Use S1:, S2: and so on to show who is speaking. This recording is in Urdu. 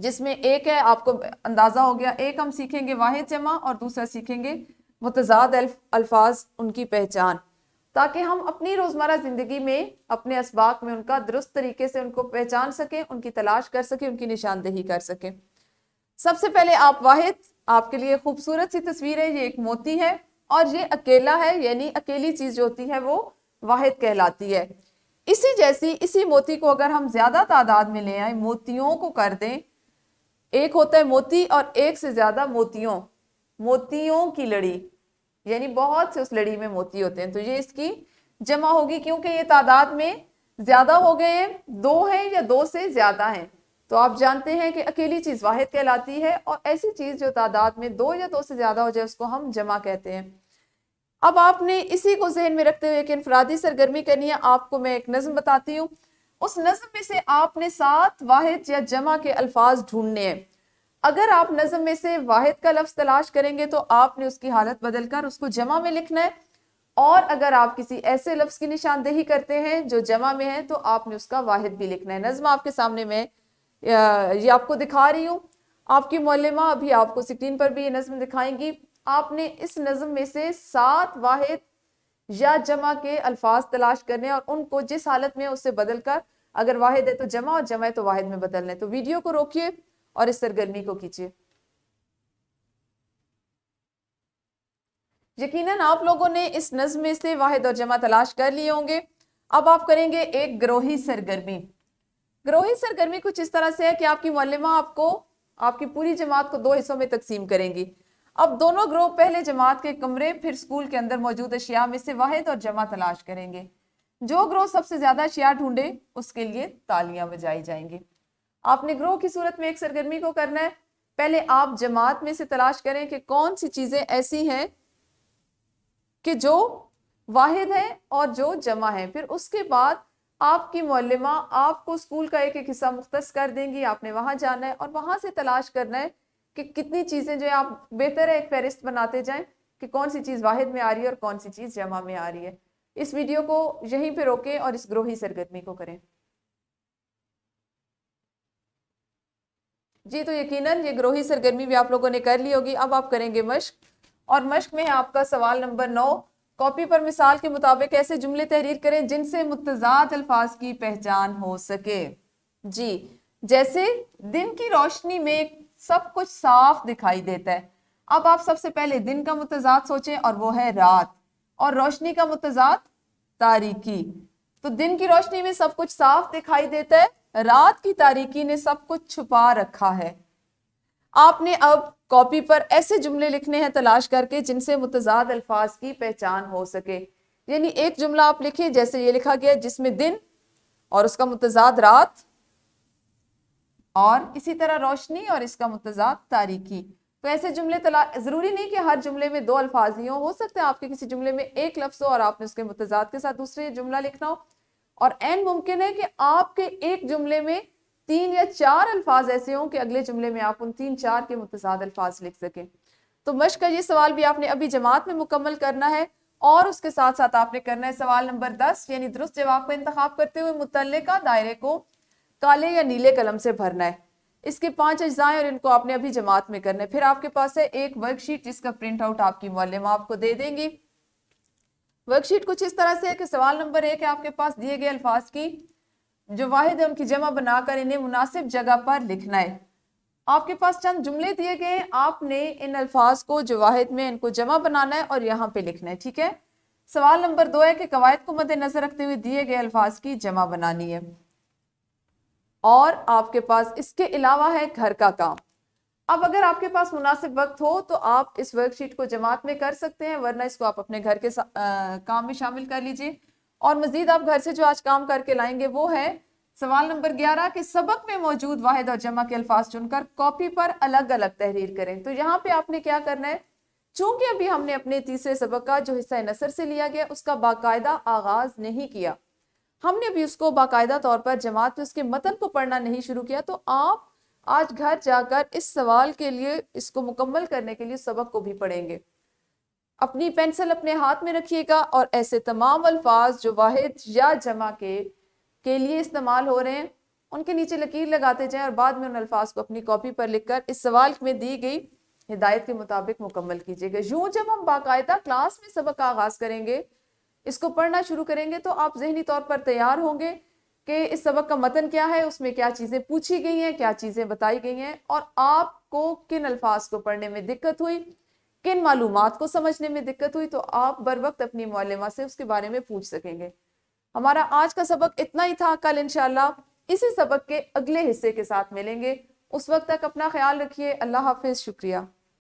S1: جس میں ایک ہے، آپ کو اندازہ ہو گیا، ایک ہم سیکھیں گے واحد جمع اور دوسرا سیکھیں گے متضاد الفاظ ان کی پہچان، تاکہ ہم اپنی روزمرہ زندگی میں اپنے اسباق میں ان کا درست طریقے سے ان کو پہچان سکیں، ان کی تلاش کر سکیں، ان کی نشاندہی کر سکیں۔ سب سے پہلے آپ واحد، آپ کے لیے خوبصورت سی تصویر ہے، یہ ایک موتی ہے اور یہ اکیلا ہے، یعنی اکیلی چیز جو ہوتی ہے وہ واحد کہلاتی ہے۔ اسی جیسی اسی موتی کو اگر ہم زیادہ تعداد میں لے آئیں، موتیوں کو کر دیں، ایک ہوتا ہے موتی اور ایک سے زیادہ موتیوں کی لڑی، یعنی بہت سے اس لڑی میں موتی ہوتے ہیں، تو یہ اس کی جمع ہوگی، کیونکہ یہ تعداد میں زیادہ ہو گئے ہیں، دو ہیں یا دو سے زیادہ ہیں۔ تو آپ جانتے ہیں کہ اکیلی چیز واحد کہلاتی ہے، اور ایسی چیز جو تعداد میں دو یا دو سے زیادہ ہو جائے اس کو ہم جمع کہتے ہیں۔ اب آپ نے اسی کو ذہن میں رکھتے ہوئے کہ انفرادی سرگرمی کرنی ہے، آپ کو میں ایک نظم بتاتی ہوں، اس نظم میں سے آپ نے 7 واحد یا جمع کے الفاظ ڈھونڈنے ہیں۔ اگر آپ نظم میں سے واحد کا لفظ تلاش کریں گے تو آپ نے اس کی حالت بدل کر اس کو جمع میں لکھنا ہے، اور اگر آپ کسی ایسے لفظ کی نشاندہی کرتے ہیں جو جمع میں ہے تو آپ نے اس کا واحد بھی لکھنا ہے۔ نظم آپ کے سامنے میں یہ آپ کو دکھا رہی ہوں، آپ کی معلمہ ابھی آپ کو سکرین پر بھی یہ نظم دکھائیں گی۔ آپ نے اس نظم میں سے 7 واحد یا جمع کے الفاظ تلاش کرنے اور ان کو جس حالت میں اس سے بدل کر، اگر واحد ہے تو جمع اور جمع ہے تو واحد میں بدلنے۔ تو ویڈیو کو روکیے اور اس سرگرمی کو کیجیے۔ یقیناً آپ لوگوں نے اس نظم میں سے واحد اور جمع تلاش کر لیے ہوں گے۔ اب آپ کریں گے ایک گروہی سرگرمی۔ گروہی سرگرمی کچھ اس طرح سے ہے کہ آپ کی معلمہ آپ کو آپ کی پوری جماعت کو 2 حصوں میں تقسیم کریں گی۔ اب دونوں گروہ پہلے جماعت کے کمرے پھر اسکول کے اندر موجود اشیاء میں سے واحد اور جمع تلاش کریں گے۔ جو گروہ سب سے زیادہ اشیاء ڈھونڈے اس کے لیے تالیاں بجائی جائیں گی۔ آپ نے گروہ کی صورت میں ایک سرگرمی کو کرنا ہے۔ پہلے آپ جماعت میں سے تلاش کریں کہ کون سی چیزیں ایسی ہیں کہ جو واحد ہے اور جو جمع ہے، پھر اس کے بعد آپ کی معلمہ آپ کو اسکول کا ایک ایک حصہ مختص کر دیں گی، آپ نے وہاں جانا ہے اور وہاں سے تلاش کرنا ہے کہ کتنی چیزیں جو ہے، آپ بہتر ہے ایک فہرست بناتے جائیں کہ کون سی چیز واحد میں آ رہی ہے اور کون سی چیز جمع میں آ رہی ہے۔ اس ویڈیو کو یہیں پہ روکیں اور اس گروہی سرگرمی کو کریں۔ جی تو یقیناً یہ گروہی سرگرمی بھی آپ لوگوں نے کر لی ہوگی۔ اب آپ کریں گے مشق، اور مشق میں آپ کا سوال نمبر 9، کاپی پر مثال کے مطابق ایسے جملے تحریر کریں جن سے متضاد الفاظ کی پہچان ہو سکے۔ جی جیسے دن کی روشنی میں سب کچھ صاف دکھائی دیتا ہے۔ اب آپ سب سے پہلے دن کا متضاد سوچیں اور وہ ہے رات، اور روشنی کا متضاد تاریکی۔ تو دن کی روشنی میں سب کچھ صاف دکھائی دیتا ہے، رات کی تاریکی نے سب کچھ چھپا رکھا ہے۔ آپ نے اب کاپی پر ایسے جملے لکھنے ہیں تلاش کر کے جن سے متضاد الفاظ کی پہچان ہو سکے۔ یعنی ایک جملہ آپ لکھیں جیسے یہ لکھا گیا جس میں دن اور اس کا متضاد رات، اور اسی طرح روشنی اور اس کا متضاد تاریکی۔ تو ایسے جملے ضروری نہیں کہ ہر جملے میں 2 الفاظ ہی ہوں، ہو سکتا ہے آپ کے کسی جملے میں ایک لفظ ہو اور آپ نے اس کے متضاد کے ساتھ دوسرے جملہ لکھنا ہو، اور عین ممکن ہے کہ آپ کے ایک جملے میں 3 یا 4 الفاظ ایسے ہوں کہ اگلے جملے میں آپ ان 3-4 کے متضاد الفاظ لکھ سکیں۔ تو مشق کا یہ سوال بھی آپ نے ابھی جماعت میں مکمل کرنا ہے، اور اس کے ساتھ ساتھ آپ نے کرنا ہے سوال نمبر 10، یعنی درست جواب کا انتخاب کرتے ہوئے متعلقہ دائرے کو کالے یا نیلے قلم سے بھرنا ہے۔ اس کے 5 اجزاء ہیں اور ان کو آپ نے ابھی جماعت میں کرنا ہے۔ پھر آپ کے پاس ہے ایک ورک شیٹ جس کا پرنٹ آؤٹ آپ کی معلمہ آپ کو دے دیں گی۔ ورک شیٹ کچھ اس طرح سے ہے کہ سوال نمبر 1 ہے آپ کے پاس دیے گئے الفاظ کی جو واحد ہے ان کی جمع بنا کر انہیں مناسب جگہ پر لکھنا ہے۔ آپ کے پاس چند جملے دیے گئے ہیں، آپ نے ان الفاظ کو جو واحد میں ان کو جمع بنانا ہے اور یہاں پہ لکھنا ہے، ٹھیک ہے۔ سوال نمبر 2 ہے کہ قواعد کو مد نظر رکھتے ہوئے دیے گئے الفاظ کی جمع بنانی ہے، اور آپ کے پاس اس کے علاوہ ہے گھر کا کام۔ اب اگر آپ کے پاس مناسب وقت ہو تو آپ اس ورک شیٹ کو جماعت میں کر سکتے ہیں، ورنہ اس کو آپ اپنے گھر کے کام میں شامل کر لیجئے۔ اور مزید آپ گھر سے جو آج کام کر کے لائیں گے وہ ہے سوال نمبر 11 کہ سبق میں موجود واحد اور جمع کے الفاظ چن کر کاپی پر الگ الگ تحریر کریں۔ تو یہاں پہ آپ نے کیا کرنا ہے، چونکہ ابھی ہم نے اپنے تیسرے سبق کا جو حصہ نثر سے لیا گیا اس کا باقاعدہ آغاز نہیں کیا، ہم نے بھی اس کو باقاعدہ طور پر جماعت میں اس کے متن کو پڑھنا نہیں شروع کیا، تو آپ آج گھر جا کر اس سوال کے لیے اس کو مکمل کرنے کے لیے سبق کو بھی پڑھیں گے۔ اپنی پینسل اپنے ہاتھ میں رکھیے گا اور ایسے تمام الفاظ جو واحد یا جمع کے لیے استعمال ہو رہے ہیں ان کے نیچے لکیر لگاتے جائیں اور بعد میں ان الفاظ کو اپنی کاپی پر لکھ کر اس سوال میں دی گئی ہدایت کے مطابق مکمل کیجیے گا۔ یوں جب ہم باقاعدہ کلاس میں سبق کا آغاز کریں گے، اس کو پڑھنا شروع کریں گے، تو آپ ذہنی طور پر تیار ہوں گے کہ اس سبق کا متن کیا ہے، اس میں کیا چیزیں پوچھی گئی ہیں، کیا چیزیں بتائی گئی ہیں، اور آپ کو کن الفاظ کو پڑھنے میں دقت ہوئی، کن معلومات کو سمجھنے میں دقت ہوئی، تو آپ بر وقت اپنی معلمہ سے اس کے بارے میں پوچھ سکیں گے۔ ہمارا آج کا سبق اتنا ہی تھا، کل انشاءاللہ اسی سبق کے اگلے حصے کے ساتھ ملیں گے۔ اس وقت تک اپنا خیال رکھیے، اللہ حافظ، شکریہ۔